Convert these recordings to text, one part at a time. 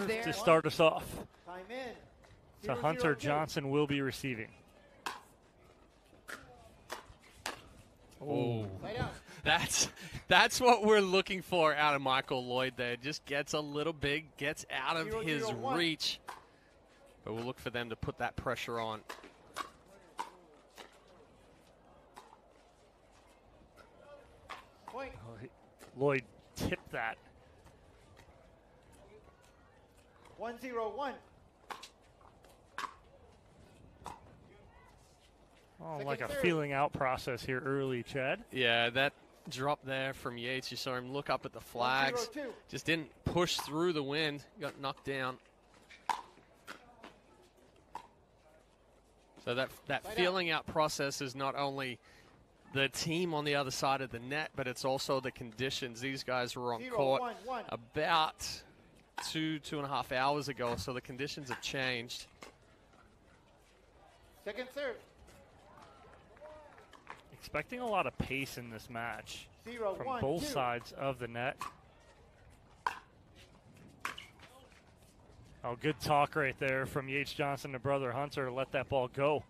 serve to start us off. Time in. So Hunter Johnson will be receiving. Oh, that's what we're looking for out of Michael Lloyd there. Just gets a little big, gets out of his reach. But we'll look for them to put that pressure on. Point. Lloyd tipped that. 1-0-1. Oh, like a feeling out process here early, Chad. Yeah, that drop there from Yates, you saw him look up at the flags. 1-0-2. Just didn't push through the wind. Got knocked down. So that feeling out process is not only the team on the other side of the net, but it's also the conditions. These guys were on court about 2.5 hours ago, so the conditions have changed. Second serve. Expecting a lot of pace in this match 0, from 1, both 2. sides of the net. Oh, good talk right there from Yates Johnson to brother Hunter to let that ball go.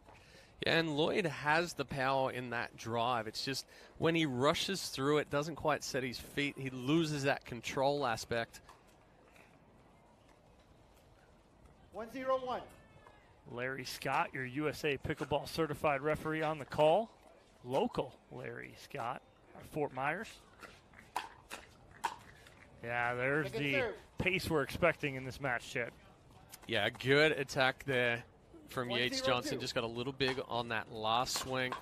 Yeah, and Lloyd has the power in that drive. It's just when he rushes through it, doesn't quite set his feet. He loses that control aspect. 1-0-1. Larry Scott, your USA Pickleball certified referee on the call. Local Larry Scott, Fort Myers. Yeah, there's the pace we're expecting in this match, Chet. Yeah, good attack there from 1-0-2. Yates Johnson. Just got a little big on that last swing.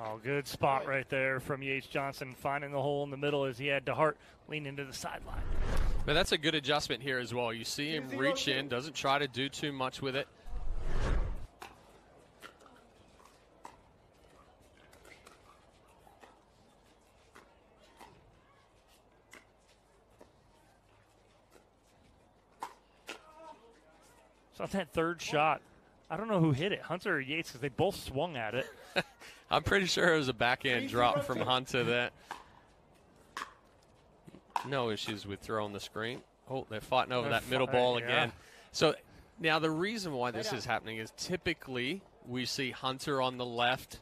Oh, good spot right there from Yates Johnson, finding the hole in the middle as he had DeHart lean into the sideline. But that's a good adjustment here as well. You see him reach in, doesn't try to do too much with it. So on that third shot, I don't know who hit it, Hunter or Yates, because they both swung at it. I'm pretty sure it was a backhand drop from Hunter there. No issues with throwing the screen. Oh, they're fighting over that middle ball again. So now the reason why this is happening is typically we see Hunter on the left,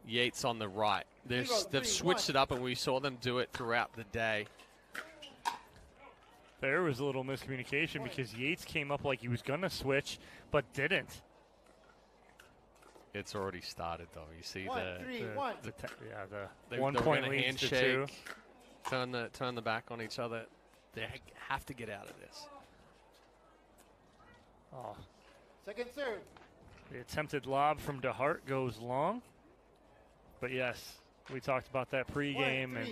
Yates on the right. They've switched it up, and we saw them do it throughout the day. There was a little miscommunication because Yates came up like he was going to switch, but didn't. It's already started, though. You see the 1 point lead to 2. Turn the back on each other. They have to get out of this. Oh. Second serve. The attempted lob from DeHart goes long. But yes, we talked about that pregame and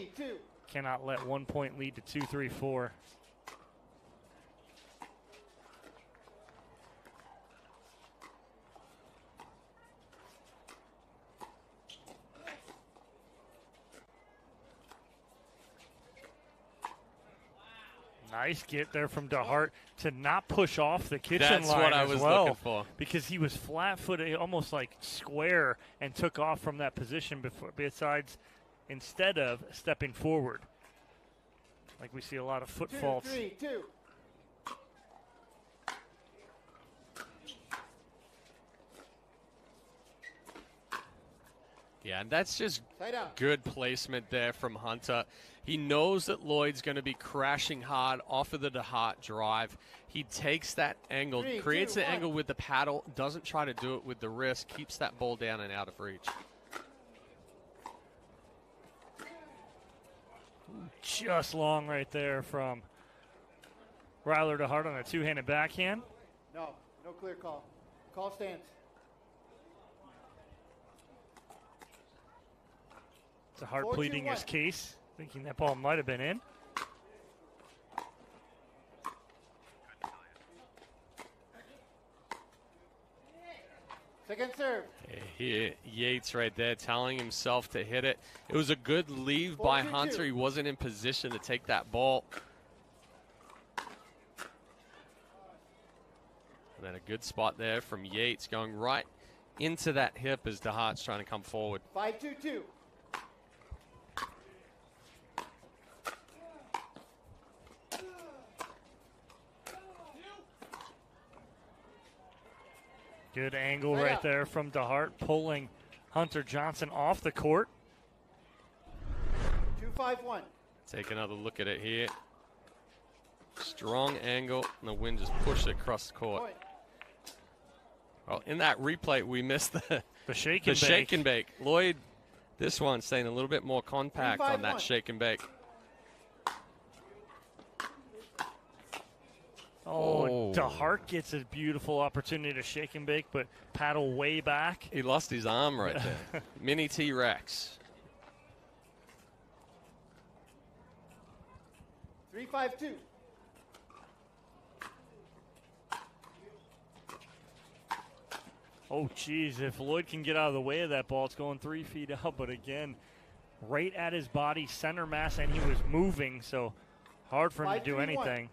cannot let 1 point lead to 2, 3, 4. Nice get there from DeHart to not push off the kitchen line. That's what I was looking for. Because he was flat-footed, almost like square, and took off from that position instead of stepping forward. Like we see a lot of foot faults. 2-3-2. Yeah, and that's just good placement there from Hunter. He knows that Lloyd's going to be crashing hard off of the DeHart drive. He takes that angle, creates the angle with the paddle, doesn't try to do it with the wrist, keeps that ball down and out of reach. Just long right there from Ryler DeHart on a two-handed backhand. No clear call. Call stands. DeHart pleading his case, thinking that ball might have been in. Second serve. Yates right there telling himself to hit it. It was a good leave by Hunter. He wasn't in position to take that ball. And then a good spot there from Yates going right into that hip as DeHart's trying to come forward. 5-2-2. Good angle Right right out. there from DeHart, pulling Hunter Johnson off the court. 2-5-1. Take another look at it here. Strong angle, and the wind just pushed it across the court. Point. Well, in that replay, we missed the Shake the and bake. shake and bake. Lloyd, this one staying a little bit more compact on that 3-5-1. shake and bake. Oh, DeHart gets a beautiful opportunity to shake and bake, but paddle way back. He lost his arm right there. Mini T-Rex. 3-5-2. Oh, geez, if Lloyd can get out of the way of that ball, it's going 3 feet out. But again, right at his body, center mass, and he was moving, so hard for him to do 5-3-1. anything.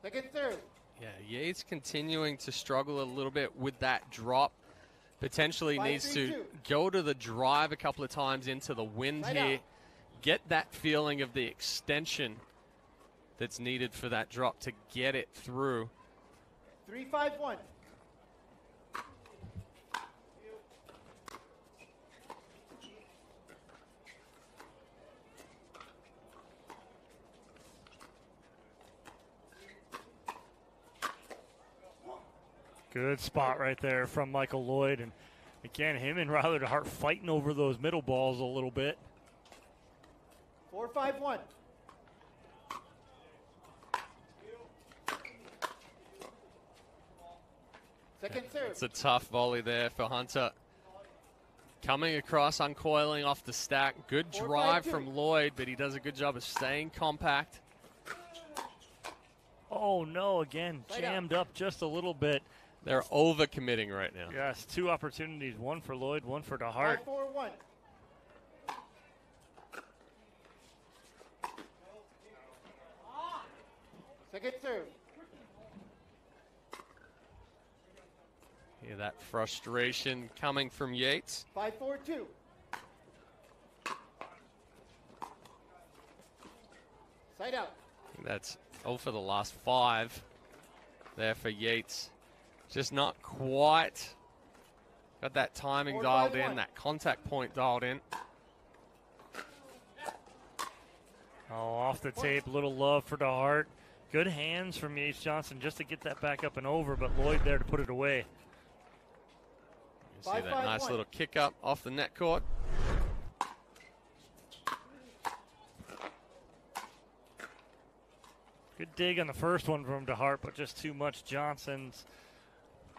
Second serve. Yeah, Yates continuing to struggle a little bit with that drop. Potentially 5-3-2. needs to go to the drive a couple of times into the wind Right here. out. Get that feeling of the extension that's needed for that drop to get it through. 3-5-1. Good spot right there from Michael Lloyd. And again, him and Ryler DeHart fighting over those middle balls a little bit. 4-5-1. Second serve. It's a tough volley there for Hunter. Coming across, uncoiling off the stack. Good 4-5-2. drive from Lloyd, but he does a good job of staying compact. Oh, no, again, Right jammed up just a little bit. They're over-committing right now. Yes, 2 opportunities, one for Lloyd, one for DeHart. 5-4-1. Second serve. Hear that frustration coming from Yates. 5-4-2. Side out. That's 0 for the last 5 there for Yates. Just not quite got that timing 4-5-1. dialed in, that contact point dialed in. Oh, off the tape, little love for DeHart. Good hands from Yates Johnson just to get that back up and over, but Lloyd there to put it away. You see that 5-5-1. nice little kick up off the net court. Good dig on the first one from DeHart, but just too much. Johnson's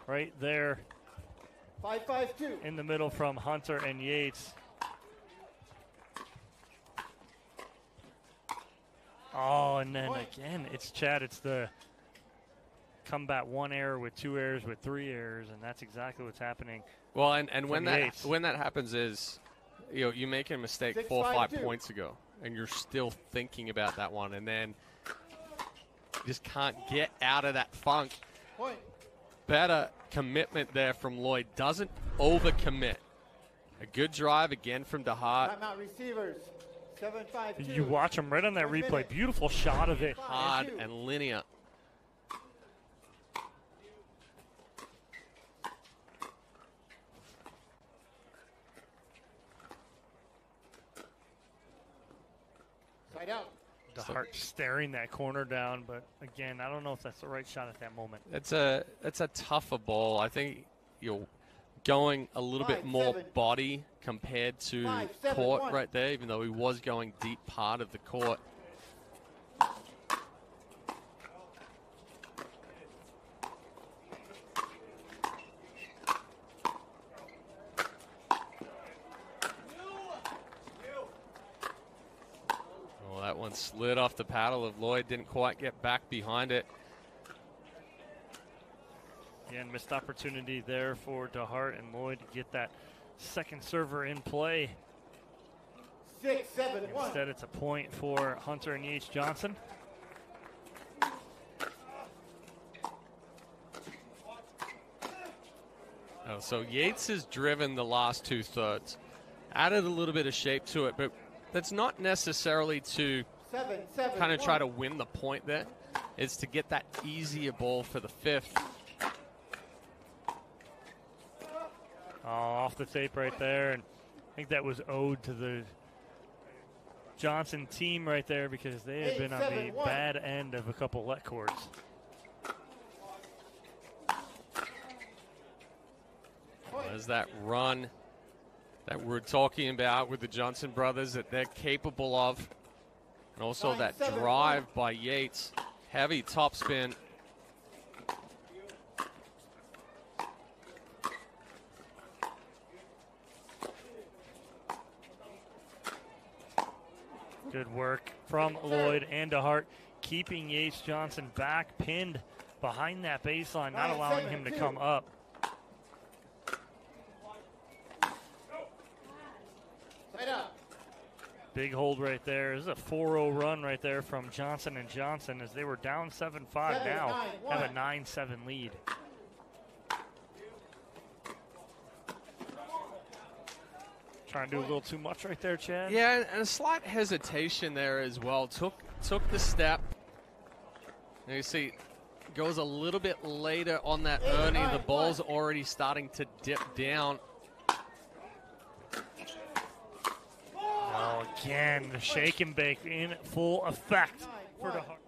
right there 5-5-2. in the middle from Hunter and Yates. Oh, and then again, it's Chad. It's the combat 1 error with 2 errors with 3 errors, and that's exactly what's happening. Well, and when Yates. that happens is, you make a mistake 6-5-2. 4 or 5 points ago, and you're still thinking about that one, and then you just can't get out of that funk. Point. Better commitment there from Lloyd. Doesn't overcommit. A good drive again from DeHart. Timeout receivers. 7-5-2. You watch him right on that 1 replay. minute. Beautiful shot of it. Hard and linear. Side out. DeHart staring that corner down, but again, I don't know if that's the right shot at that moment. It's a tougher ball. I think you're going a little bit 5-7. more body compared to 5-7-1. court right there, even though he was going deep part of the court. Oh, that one slid off the paddle of Lloyd. Didn't quite get back behind it. Again, missed opportunity there for DeHart and Lloyd to get that second server in play. 6-7-1. Instead, it's a point for Hunter and Yates Johnson. Oh, so Yates has driven the last 2/3, added a little bit of shape to it, but that's not necessarily to 7-7-1. kind of try to win the point there. is to get that easier ball for the fifth. Oh, off the tape right there, and I think that was owed to the Johnson team right there because they had been on the bad end of a couple let courts. There's that run that we're talking about with the Johnson brothers that they're capable of. And also that drive by Yates. Heavy topspin. Good work from Lloyd and DeHart, keeping Yates Johnson back, pinned behind that baseline, not allowing him to come up. Big hold right there. This is a 4-0 run right there from Johnson & Johnson as they were down 7-5 now, have a 9-7 lead. Trying to do a little too much right there, Chad. Yeah, and a slight hesitation there as well. Took the step. And you see, goes a little bit later on that Ernie. The ball's already starting to dip down. Oh, again, the shake and bake in full effect for DeHart.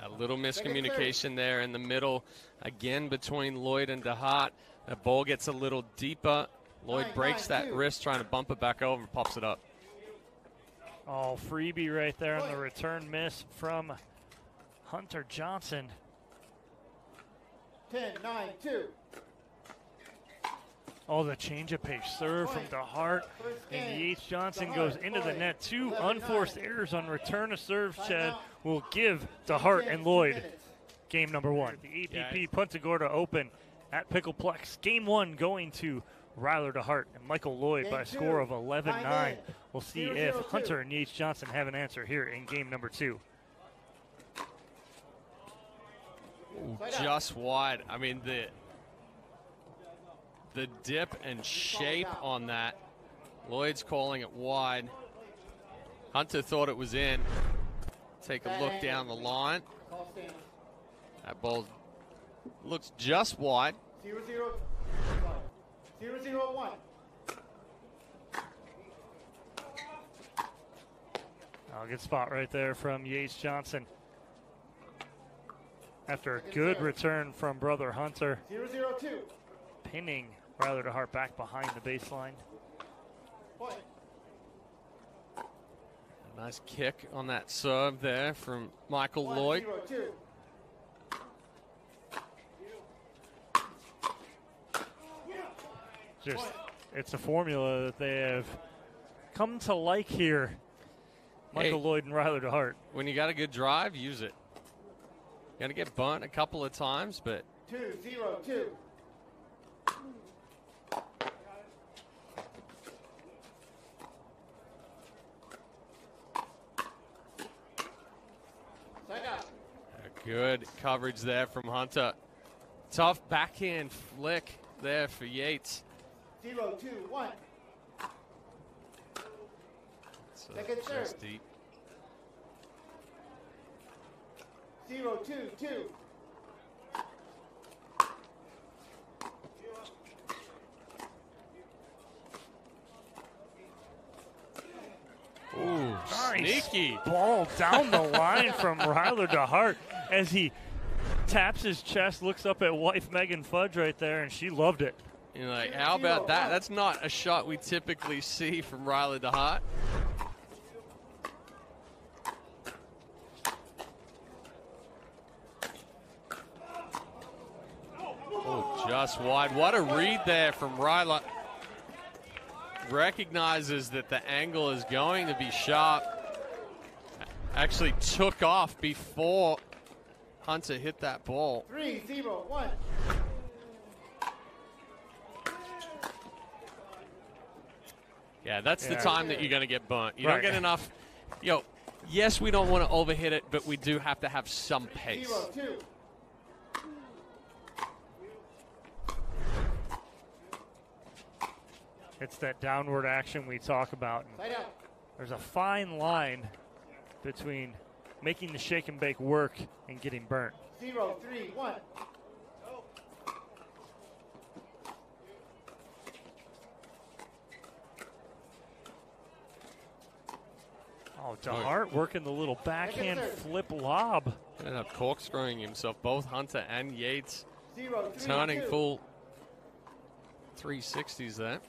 A little miscommunication there in the middle, again between Lloyd and DeHart. The ball gets a little deeper. Lloyd breaks that wrist, trying to bump it back over, pops it up. Oh, freebie right there on the return miss from Hunter Johnson. 10-9-2. Oh, the change of pace serve from DeHart, and Yates Johnson goes into the net. Two unforced errors on return of serve, Chad, will give DeHart and Lloyd game number one. The APP Punta Gorda Open at Pickleplex. Game one going to Ryler DeHart and Michael Lloyd by a score of 11-9. We'll see if Hunter and Yates Johnson have an answer here in game number two. Ooh, just wide. I mean, the dip and shape on that. Lloyd's calling it wide. Hunter thought it was in. Take a look down the line. That ball looks just wide. 0-0-1. Oh, good spot right there from Yates Johnson. After a good return from brother Hunter. 0-0-2. Pinning Ryler DeHart back behind the baseline. A nice kick on that serve there from Michael Lloyd. 1-0-2. Just, it's a formula that they have come to like here. Michael Lloyd and Ryler DeHart. When you got a good drive, use it. Got to get bunt a couple of times, but 2-0-2. good coverage there from Hunter. Tough backhand flick there for Yates. 0-2-1. So Second serve. just deep. 0-2-2. Ooh, Nice sneaky. ball down the line from Ryler DeHart as he taps his chest, looks up at wife Megan Fudge right there, and she loved it. You're like, how about that? That's not a shot we typically see from Ryler DeHart. Oh, just wide. What a read there from Ryler. Recognizes that the angle is going to be sharp. Actually took off before Hunter hit that ball. 3-0-1. Yeah, that's the time that you're going to get burnt. You Right. don't get enough. Yes, we don't want to overhit it, but we do have to have some pace. 0-2. It's that downward action we talk about. And there's a fine line between making the shake and bake work and getting burnt. 0, 3, 1. Oh, DeHart working the little backhand flip lob. Ended up corkscrewing himself. Both Hunter and Yates 0, 3, turning 2. full 360s there.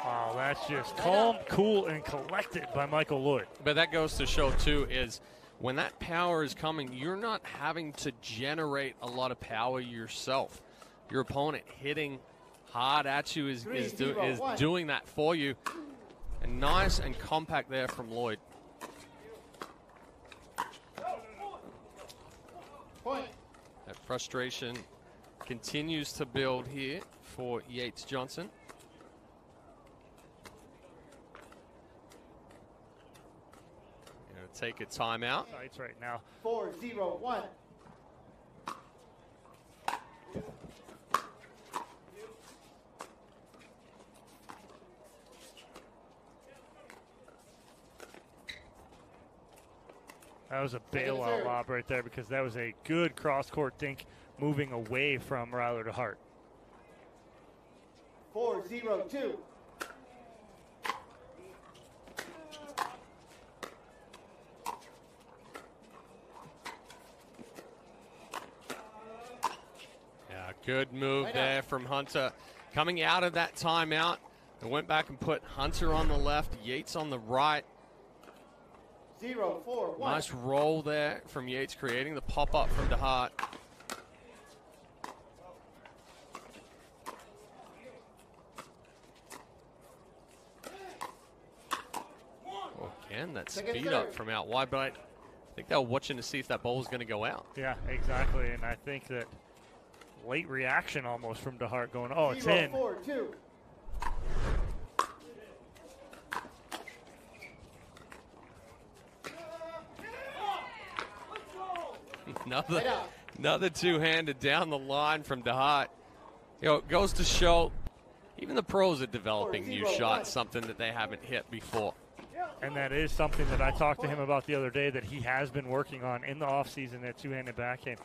Oh, that's just calm, cool, and collected by Michael Lloyd. But that goes to show, too, is when that power is coming, you're not having to generate a lot of power yourself. Your opponent hitting hard at you is doing that for you. And nice and compact there from Lloyd. Point. That frustration continues to build here for Yates Johnson. Going to take a timeout. Sights right now. 4, 0, 1. That was a bailout lob right there because that was a good cross-court dink moving away from Ryler DeHart. 4, 0, 2. Yeah, good move there from Hunter. Coming out of that timeout, they went back and put Hunter on the left, Yates on the right. 0, 4, 1. Nice roll there from Yates, creating the pop-up from DeHart. Oh, again, that speed up from out wide, but I think they were watching to see if that ball was going to go out. Yeah, exactly, and I think that late reaction almost from DeHart going, oh, it's 0, in. 4, 2. Another two-handed down the line from DeHart. You know, it goes to show even the pros are developing new shots, something that they haven't hit before. And that is something that I talked to him about the other day that he has been working on in the offseason, that two-handed backhand.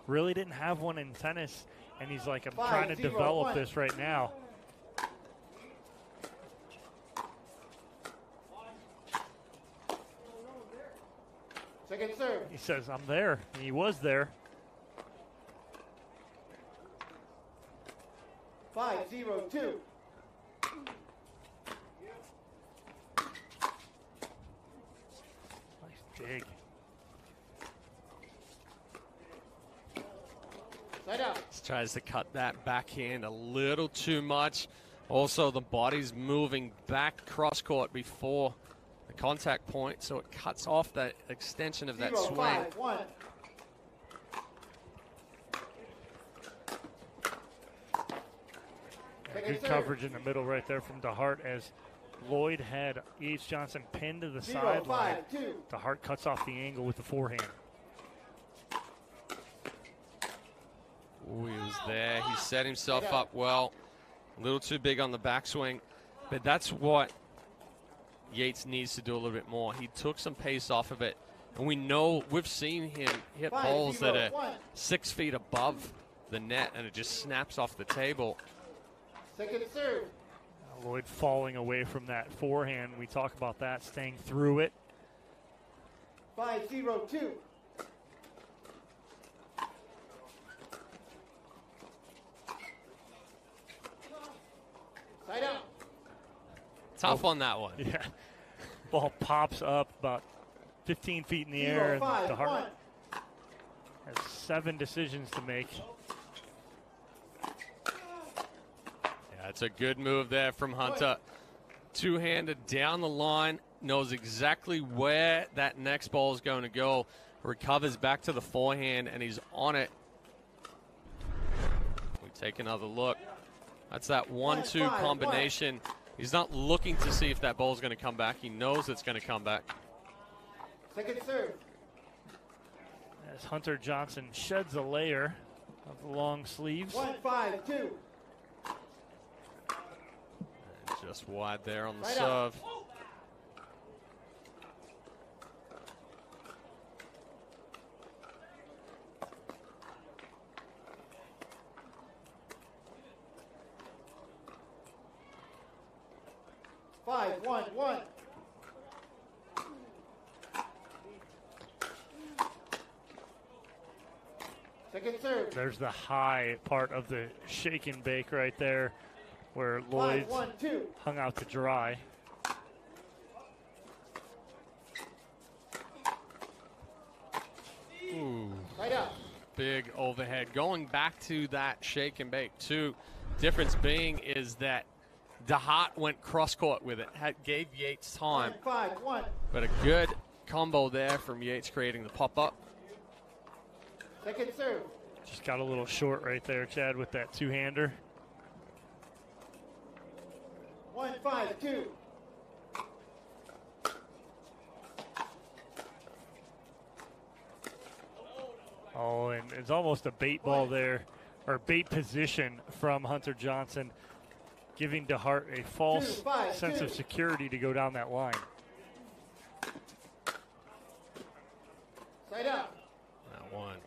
Really didn't have one in tennis, and he's like, I'm trying to develop this right now. Second serve. He says, I'm there. And he was there. 5, 0, 2. Nice dig. Side out. Just tries to cut that backhand a little too much. Also, the body's moving back cross court before the contact point, so it cuts off that extension of that 0, swing. 5, 1. Good coverage in the middle right there from DeHart as Lloyd had Yates Johnson pinned to the 0, sideline. 5, 2. DeHart cuts off the angle with the forehand. Ooh, he was there. He set himself up well. A little too big on the backswing. But that's what Yates needs to do a little bit more. He took some pace off of it. And we know, we've seen him hit 5, balls 0, that are 1. 6 feet above the net, and it just snaps off the table. Second serve. Lloyd falling away from that forehand. We talk about that, staying through it. 5, 0, 2. Side out. Tough on that one. Yeah. Ball pops up about 15 feet in the 0, air, and 5, DeHart 1. has 7 decisions to make. Yeah, it's a good move there from Hunter. Two-handed down the line, knows exactly where that next ball is going to go. Recovers back to the forehand, and he's on it. We take another look. That's that 1-2 combination. He's not looking to see if that ball is going to come back. He knows it's going to come back. Second serve. As Hunter Johnson sheds a layer. of the long sleeves. 1-5-2. And just wide there on the Right serve. out. Five, 1-1. Second serve. There's the high part of the shake and bake right there where Lloyd's 5-1-2. hung out to dry. Ooh. Right out. Big overhead. Going back to that shake and bake, too. Difference being is that DeHart went cross-court with it, gave Yates time. 5-1. But a good combo there from Yates creating the pop-up. Second serve. Just got a little short right there, Chad, with that two-hander. 1-5-2. Oh, and it's almost a bait ball there, or bait position from Hunter Johnson, giving DeHart a false 2-5-2. sense of security to go down that line. Side out. That one.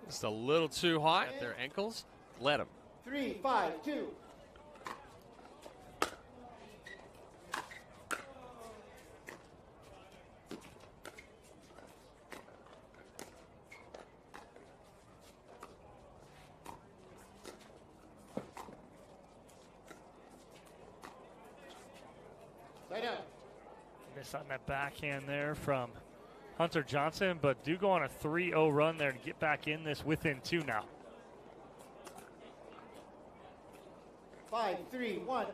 Just a little too high at their ankles. Let them. 3-5-2. Side out. Miss on that backhand there from Hunter Johnson, but do go on a 3-0 run there to get back in this within two now. 5-3-1.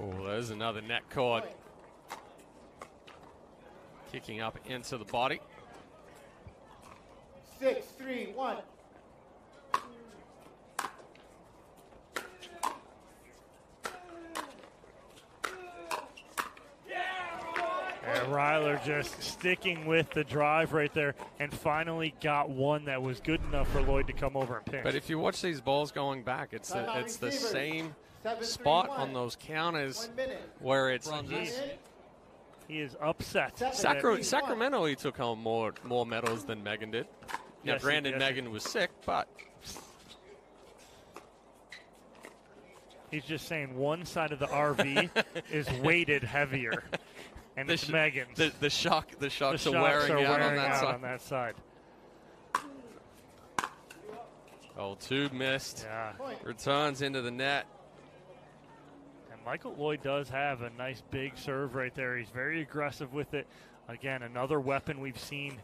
Oh, there's another net cord. Kicking up into the body. 6-3-1. And Ryler just sticking with the drive right there and finally got one that was good enough for Lloyd to come over and pinch. But if you watch these balls going back, it's the same spot on those counters 1 minute. where it's he is upset. Sacramento. He took home more medals than Megan did. Now, Yes, granted, yes. Megan was sick, but He's just saying one side of the RV is weighted heavier, and it's Megan's. The shocks The are shocks wearing out on that side. on that side. Oh, two missed. Yeah. Returns into the net. And Michael Lloyd does have a nice big serve right there. He's very aggressive with it. Again, another weapon we've seen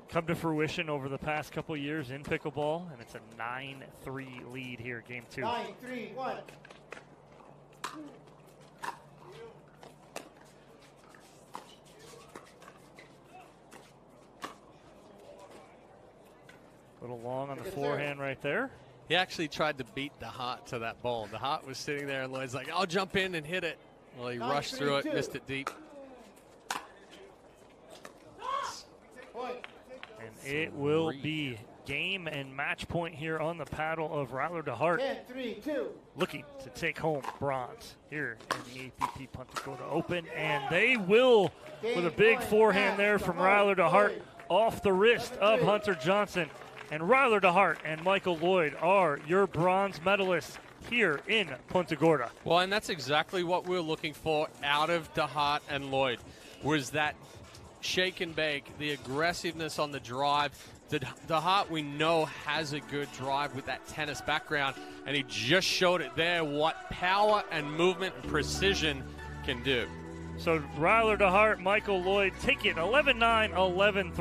come to fruition over the past couple years in pickleball, and it's a 9-3 lead here, game two. 9-3-1. A little long on the forehand right there. He actually tried to beat DeHart to that ball. DeHart was sitting there, and Lloyd's like, I'll jump in and hit it. Well, he rushed through it, 9-3-2. missed it deep. Point. And it will be game and match point here on the paddle of Ryler DeHart, 10-3-2. looking to take home bronze here in the APP Punta Gorda Open. And they will, with a big forehand there from Ryler DeHart off the wrist of Hunter Johnson. And Ryler DeHart and Michael Lloyd are your bronze medalists here in Punta Gorda. Well, and that's exactly what we're looking for out of DeHart and Lloyd, was that shake and bake, the aggressiveness on the drive. DeHart, we know, has a good drive with that tennis background, and he just showed it there what power and movement and precision can do. So Ryler DeHart, Michael Lloyd take it 11-9, 11-3.